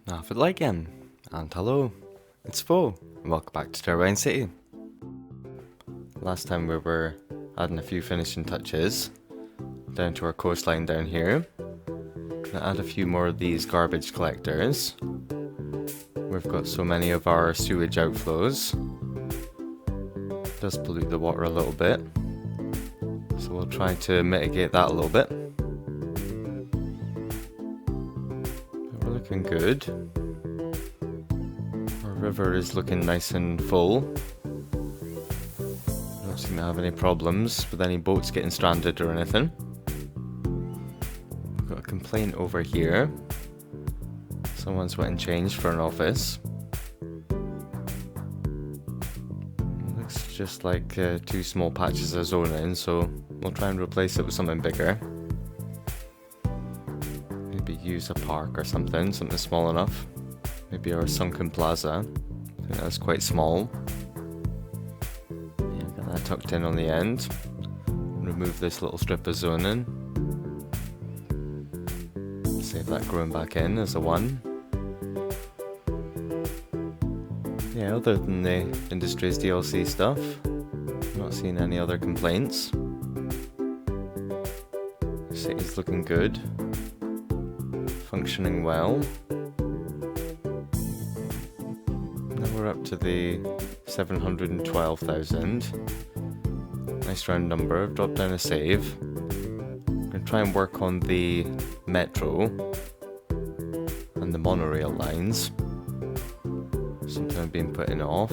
Off it like him. And hello, it's Fo, and welcome back to Turbine City. Last time we were adding a few finishing touches down to our coastline down here. Gonna add a few more of these garbage collectors. We've got so many of our sewage outflows. It does pollute the water a little bit, so we'll try to mitigate that a little bit. We're looking good. Our river is looking nice and full. Don't seem to have any problems with any boats getting stranded or anything. We've got a complaint over here. Someone's went and changed for an office. It looks just like two small patches of zoning, so we'll try and replace it with something bigger. Maybe use a park or something small enough. Maybe our sunken plaza. I think that's quite small. Yeah, got that tucked in on the end. Remove this little strip of zoning. Save that growing back in as a 1. Yeah, other than the Industries DLC stuff, I'm not seeing any other complaints. The city's looking good. Functioning well. Now we're up to the 712,000. Nice round number. I've dropped down a save. I'm going to try and work on the metro and the monorail lines. Something I've been putting off.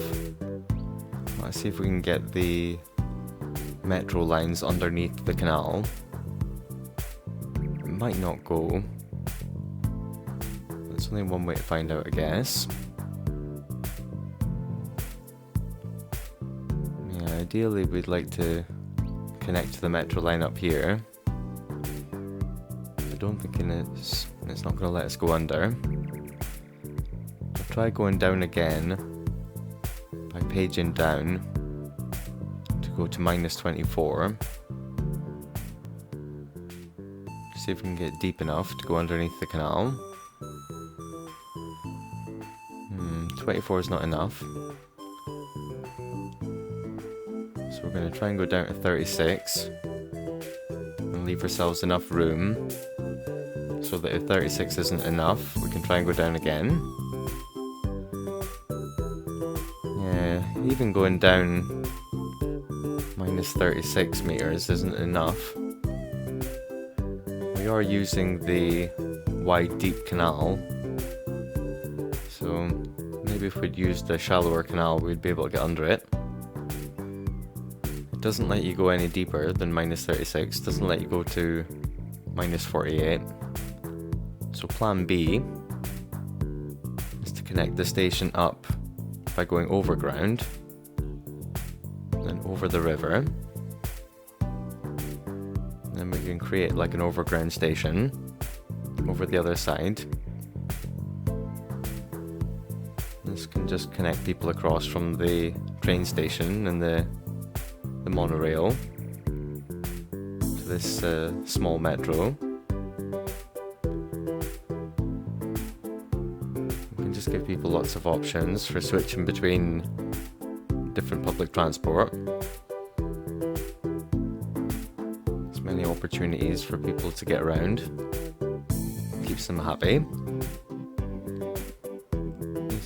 Let's see if we can get the metro lines underneath the canal. It might not go. There's only one way to find out, I guess. Yeah, ideally we'd like to connect to the metro line up here. I don't think it's not going to let us go under. I'll try going down again by paging down to go to -24. See if we can get deep enough to go underneath the canal. 24 is not enough. So we're going to try and go down to 36 and leave ourselves enough room so that if 36 isn't enough, we can try and go down again. Yeah, even going down -36 meters isn't enough. We are using the wide, deep canal, so maybe if we'd used a shallower canal, we'd be able to get under it. It doesn't let you go any deeper than -36, doesn't let you go to -48. So plan B is to connect the station up by going overground, then over the river. Then we can create like an overground station over the other side. This can just connect people across from the train station and the monorail to this small metro. We can just give people lots of options for switching between different public transport. There's many opportunities for people to get around. Keeps them happy.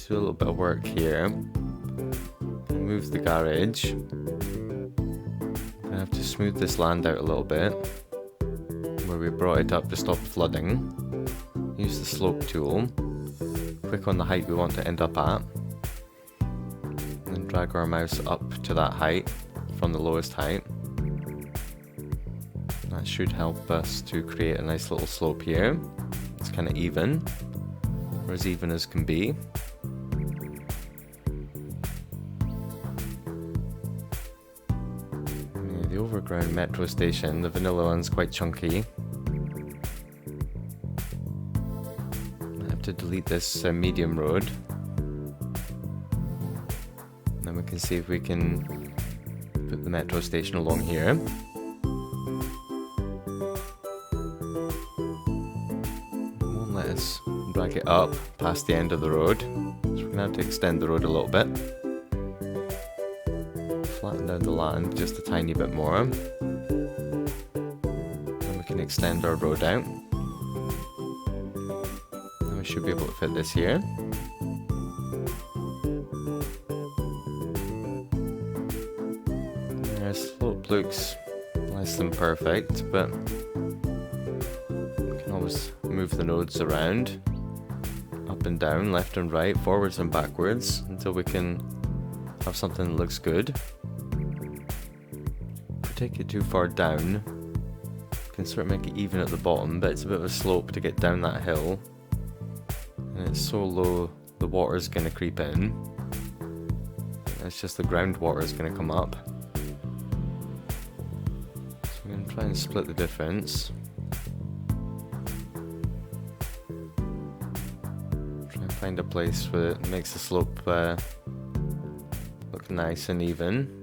Do a little bit of work here. Move the garage. I have to smooth this land out a little bit where we brought it up to stop flooding. Use the slope tool. Click on the height we want to end up at. And then drag our mouse up to that height from the lowest height. That should help us to create a nice little slope here. It's kind of even, or as even as can be. The overground metro station, the vanilla one's quite chunky. I have to delete this medium road. Then we can see if we can put the metro station along here. Won't let us drag drag it up past the end of the road. So we're going to have to extend the road a little bit. Flatten down the land just a tiny bit more. Then we can extend our road out. And we should be able to fit this here. Our slope looks less than perfect, but we can always move the nodes around, up and down, left and right, forwards and backwards, until we can have something that looks good. If we take it too far down, we can sort of make it even at the bottom, but it's a bit of a slope to get down that hill, and it's so low the water's going to creep in. It's just the groundwater is going to come up. So we're going to try and split the difference. Try and find a place where it makes the slope look nice and even.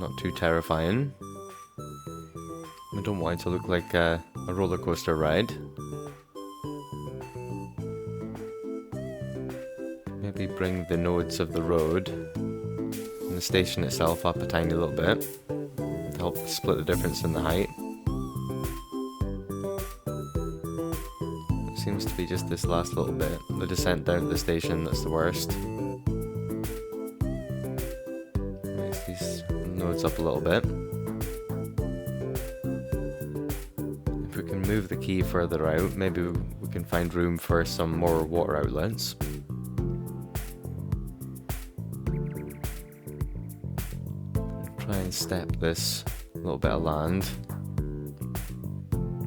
Not too terrifying. We don't want it to look like a roller coaster ride. Maybe bring the nodes of the road and the station itself up a tiny little bit to help split the difference in the height. It seems to be just this last little bit, the descent down to the station, that's the worst. Raise these nodes up a little bit. If we can move the quay further out, maybe we can find room for some more water outlets. Try and step this little bit of land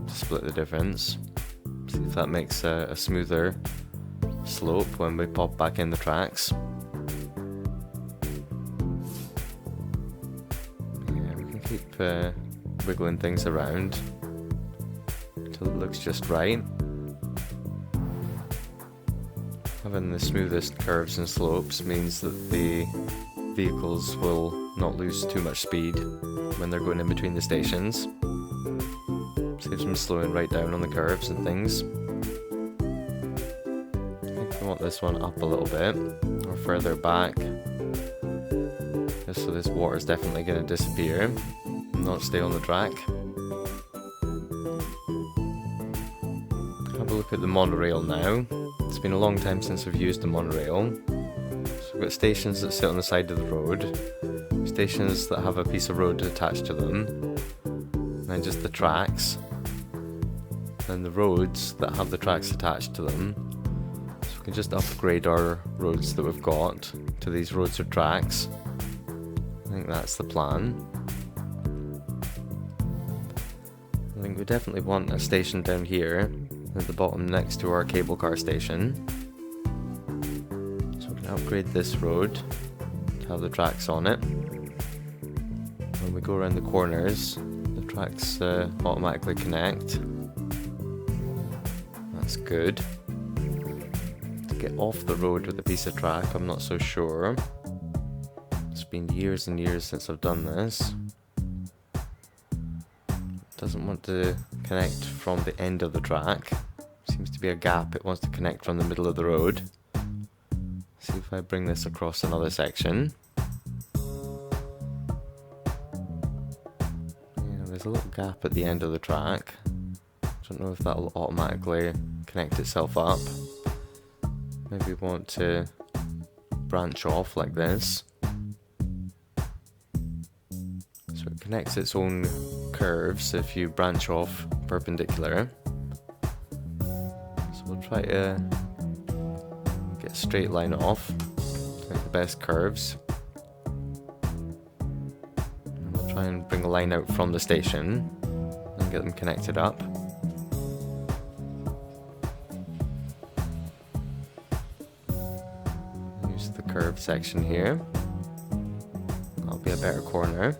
to split the difference. See if that makes a smoother slope when we pop back in the tracks. Yeah, we can keep wiggling things around until it looks just right. Having the smoothest curves and slopes means that the vehicles will not lose too much speed when they're going in between the stations. Saves them slowing right down on the curves and things. I think we want this one up a little bit, or further back, just so this water is definitely going to disappear and not stay on the track. Have a look at the monorail now. It's been a long time since I've used the monorail. So we've got stations that sit on the side of the road, stations that have a piece of road attached to them, and then just the tracks, then the roads that have the tracks attached to them. So we can just upgrade our roads that we've got to these roads or tracks. I think that's the plan. I think we definitely want a station down here at the bottom next to our cable car station. So we can upgrade this road to have the tracks on it. When we go around the corners, the tracks automatically connect. That's good. To get off the road with a piece of track, I'm not so sure. It's been years and years since I've done this. It doesn't want to connect from the end of the track. Seems to be a gap, it wants to connect from the middle of the road. See if I bring this across another section. There's a little gap at the end of the track. I don't know if that will automatically connect itself up. Maybe we want to branch off like this. So it connects its own curves if you branch off perpendicular. So we'll try to get a straight line off to make the best curves. Try and bring a line out from the station and get them connected up. Use the curved section here. That'll be a better corner.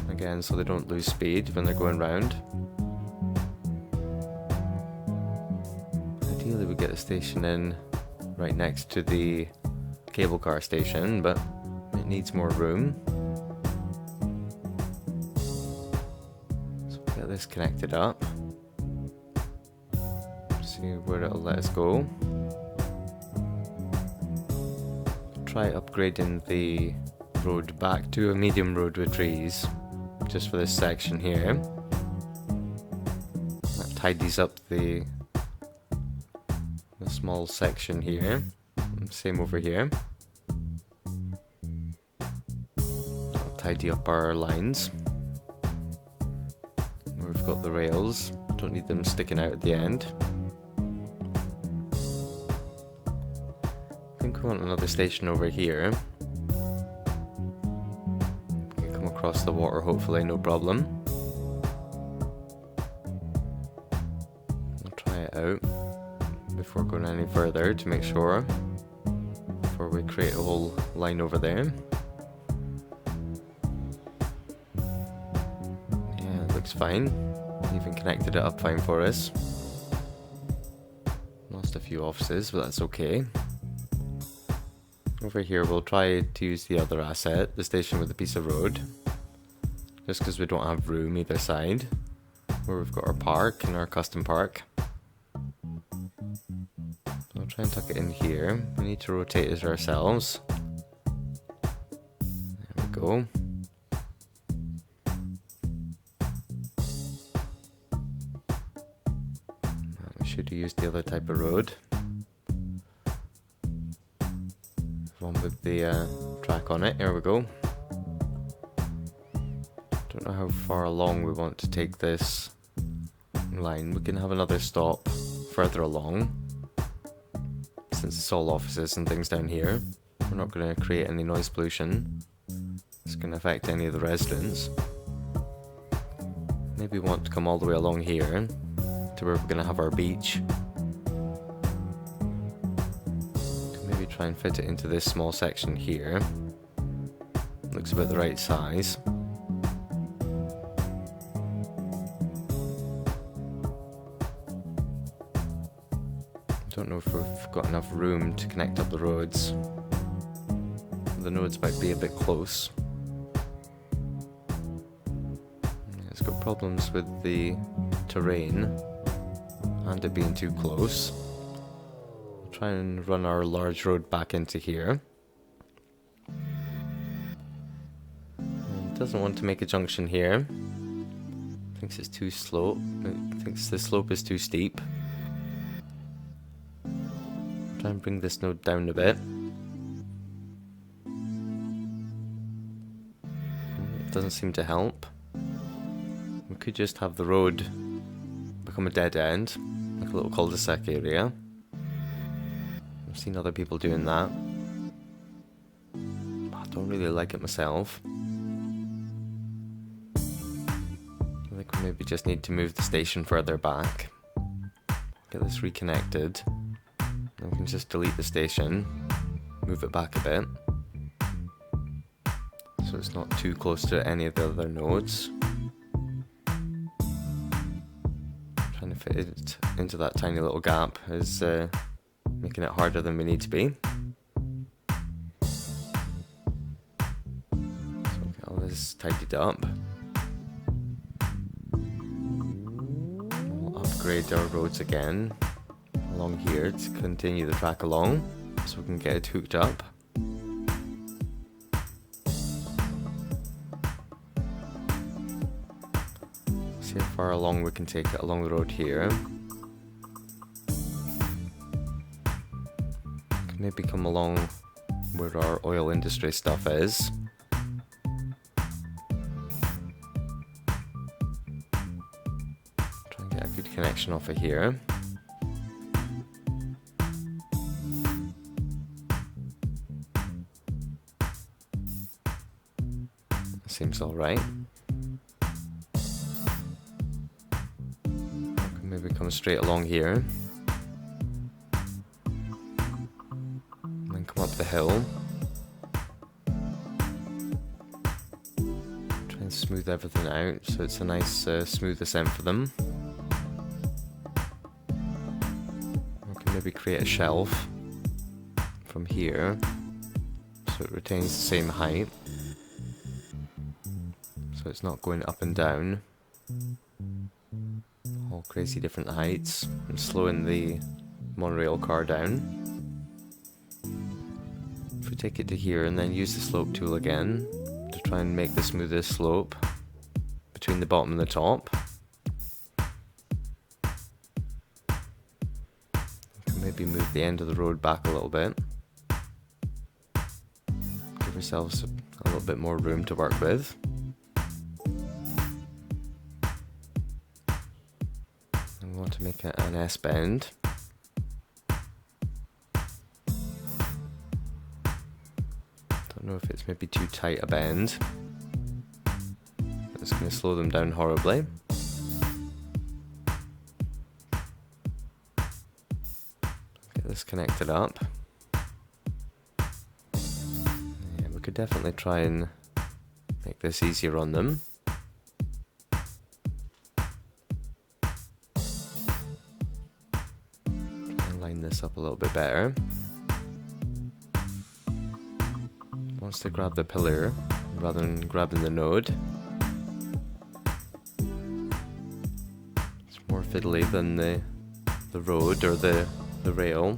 Again, so they don't lose speed when they're going round. Ideally we get the station in right next to the cable car station, but it needs more room. Get this connected up. See where it'll let us go. Try upgrading the road back to a medium road with trees, just for this section here. That tidies up the small section here. Same over here. I'll tidy up our lines. We've got the rails, don't need them sticking out at the end. I think we want another station over here. We can come across the water hopefully, no problem. I'll try it out before going any further to make sure, before we create a whole line over there. Yeah, it looks fine. Even connected it up fine for us. Lost a few offices, but that's okay. Over here we'll try to use the other asset, the station with a piece of road. Just because we don't have room either side. Where we've got our park and our custom park. I'll try and tuck it in here. We need to rotate it ourselves. There we go. We should have used the other type of road. One with the track on it. Here we go. Don't know how far along we want to take this line. We can have another stop further along. Since it's all offices and things down here, we're not going to create any noise pollution. It's going to affect any of the residents. Maybe we want to come all the way along here to where we're going to have our beach. Maybe try and fit it into this small section here. Looks about the right size. Don't know if we've got enough room to connect up the roads. The nodes might be a bit close. It's got problems with the terrain and it being too close. We'll try and run our large road back into here. It doesn't want to make a junction here. Thinks it's too slow. It thinks the slope is too steep. Try and bring this node down a bit. It doesn't seem to help. We could just have the road become a dead end, like a little cul-de-sac area. I've seen other people doing that. I don't really like it myself. I think we maybe just need to move the station further back. Get this reconnected. Then we can just delete the station, move it back a bit, so it's not too close to any of the other nodes. Trying to fit it into that tiny little gap is making it harder than we need to be. So get all this tidied up. We'll upgrade our roads again along here to continue the track along, so we can get it hooked up. See how far along we can take it along the road here. Can maybe come along where our oil industry stuff is. Try and get a good connection off of here. Seems alright. Maybe come straight along here. And then come up the hill. Try and smooth everything out so it's a nice smooth ascent for them. We can maybe create a shelf from here so it retains the same height. So it's not going up and down all crazy different heights, and slowing the monorail car down. If we take it to here and then use the slope tool again to try and make the smoothest slope between the bottom and the top. We can maybe move the end of the road back a little bit. Give ourselves a little bit more room to work with. And we want to make it an S-bend. Don't know if it's maybe too tight a bend. It's going to slow them down horribly. Get this connected up. Yeah, we could definitely try and make this easier on them. Try and line this up a little bit better. Wants to grab the pillar rather than grabbing the node. It's more fiddly than the road or the rail.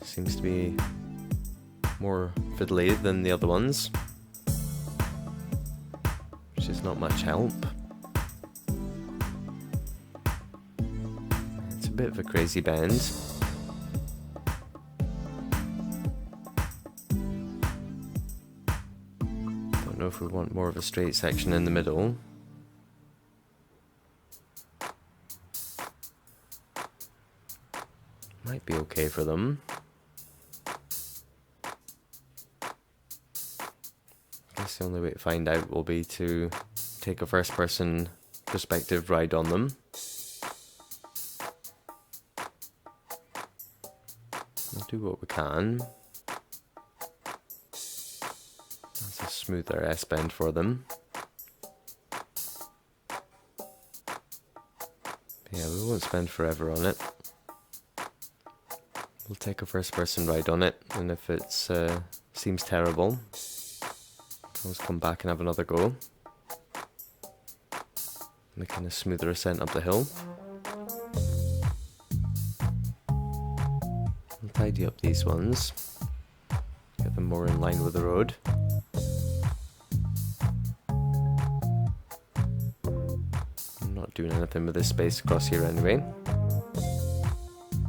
Seems to be more fiddly than the other ones, which is not much help. It's a bit of a crazy bend. Don't know if we want more of a straight section in the middle. Might be okay for them. I guess the only way to find out will be to take a first person perspective ride on them. We'll do what we can. That's a smoother S-bend for them. But yeah, we won't spend forever on it. We'll take a first person ride on it, and if it seems terrible, we can always come back and have another go. Making a smoother ascent up the hill. We'll tidy up these ones, get them more in line with the road. I'm not doing anything with this space across here anyway.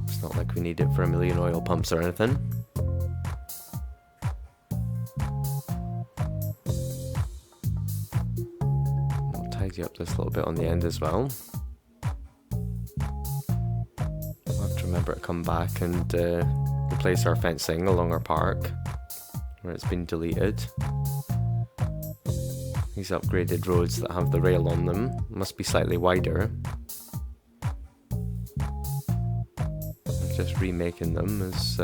It's not like we need it for a million oil pumps or anything. I'll tidy up this little bit on the end as well. We'll have to remember to come back and replace our fencing along our park where it's been deleted. These upgraded roads that have the rail on them must be slightly wider. Just remaking them has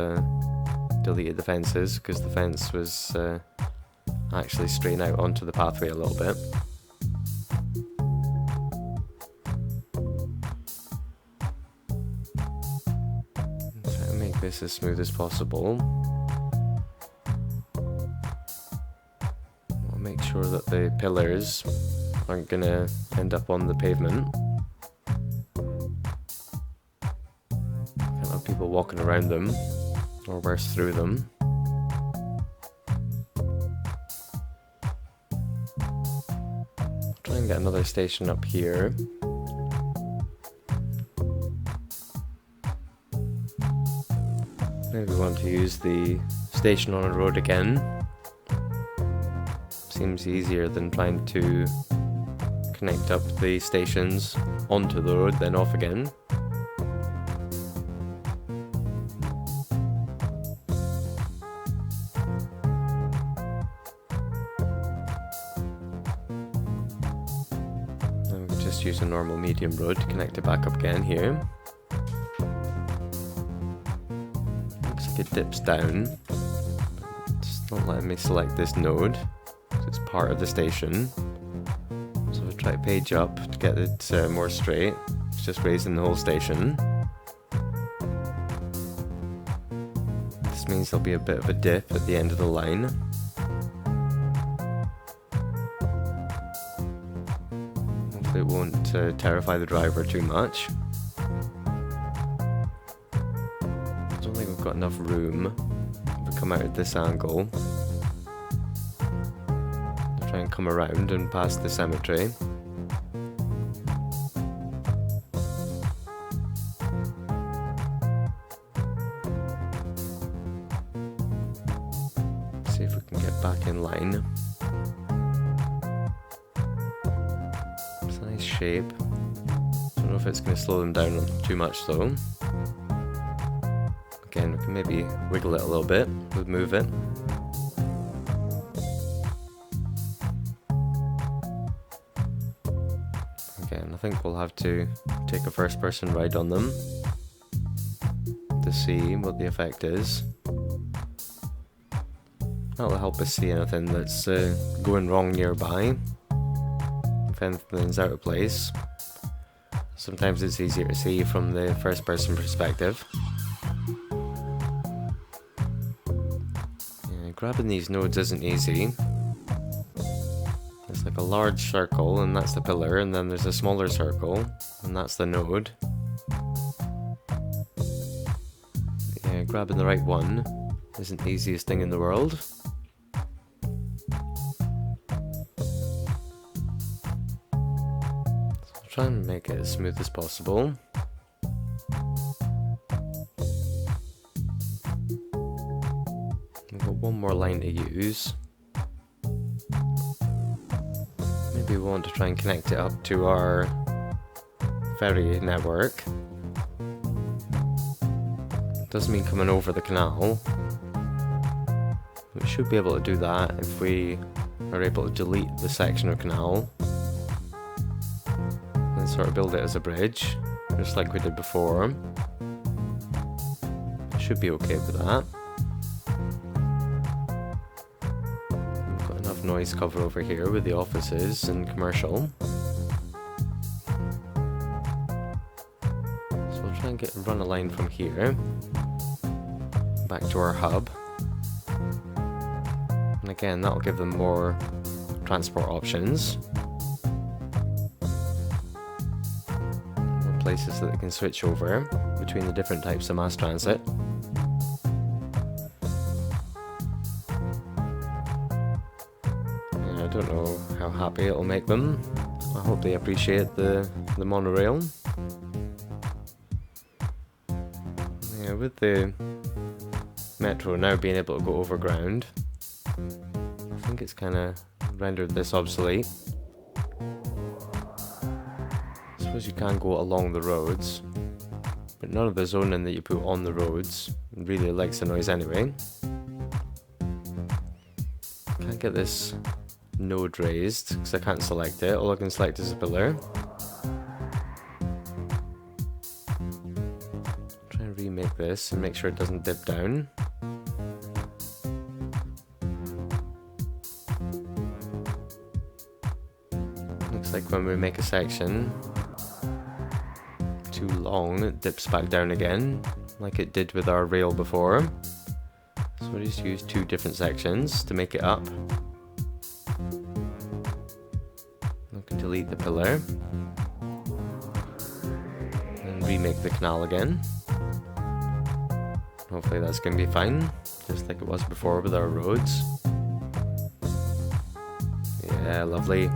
deleted the fences because the fence was actually straying out onto the pathway a little bit. Try to make this as smooth as possible. I'll make sure that the pillars aren't going to end up on the pavement. People walking around them, or worse, through them. I'll try and get another station up here. Maybe we want to use the station on a road again. Seems easier than trying to connect up the stations onto the road, then off again. Use a normal medium road to connect it back up again here. Looks like it dips down. It's not letting me select this node, so it's part of the station. So we'll try to page up to get it more straight. It's just raising the whole station. This means there'll be a bit of a dip at the end of the line. It won't to terrify the driver too much. I don't think we've got enough room if we come out at this angle. I'll try and come around and past the cemetery. See if we can get back in line. It's a nice shape. Don't know if it's going to slow them down too much though. Again, we can maybe wiggle it a little bit, we'll move it. Again, I think we'll have to take a first person ride on them to see what the effect is. That'll help us see anything that's going wrong nearby, if anything's out of place. Sometimes it's easier to see from the first person perspective. Yeah, grabbing these nodes isn't easy. There's like a large circle and that's the pillar, and then there's a smaller circle and that's the node. Yeah, grabbing the right one isn't the easiest thing in the world. Try and make it as smooth as possible. We've got one more line to use. Maybe we want to try and connect it up to our ferry network. Doesn't mean coming over the canal. We should be able to do that if we are able to delete the section of canal. Sort of build it as a bridge, just like we did before. Should be okay with that. We've got enough noise cover over here with the offices and commercial. So we'll try and run a line from here back to our hub. And again, that'll give them more transport options. Places that they can switch over between the different types of mass transit. Yeah, I don't know how happy it'll make them. I hope they appreciate the monorail. Yeah, with the metro now being able to go over ground, I think it's kind of rendered this obsolete. I suppose you can go along the roads, but none of the zoning that you put on the roads really likes the noise anyway. Can't get this node raised because I can't select it. All I can select is a pillar. Try and remake this and make sure it doesn't dip down. Looks like when we make a section too long, it dips back down again, like it did with our rail before. So we just use two different sections to make it up. We can delete the pillar and remake the canal again. Hopefully that's going to be fine, just like it was before with our roads. Yeah, lovely.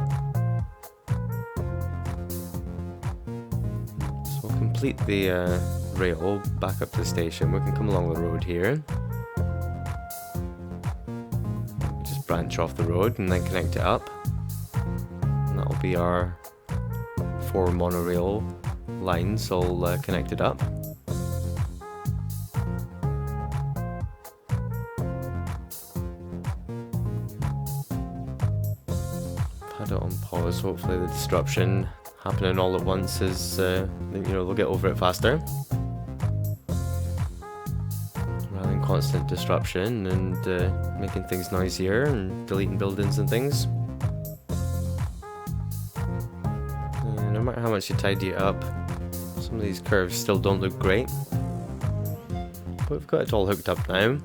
Complete the rail back up to the station. We can come along the road here. Just branch off the road and then connect it up. And that'll be our 4 monorail lines all connected up. I've had it on pause. Hopefully the disruption happening all at once is, they'll get over it faster. Rather than constant disruption and making things noisier and deleting buildings and things. No matter how much you tidy it up, some of these curves still don't look great. But we've got it all hooked up now.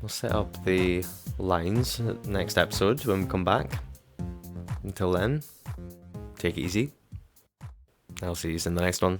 We'll set up the lines at the next episode when we come back. Until then, take it easy. I'll see you in the next one.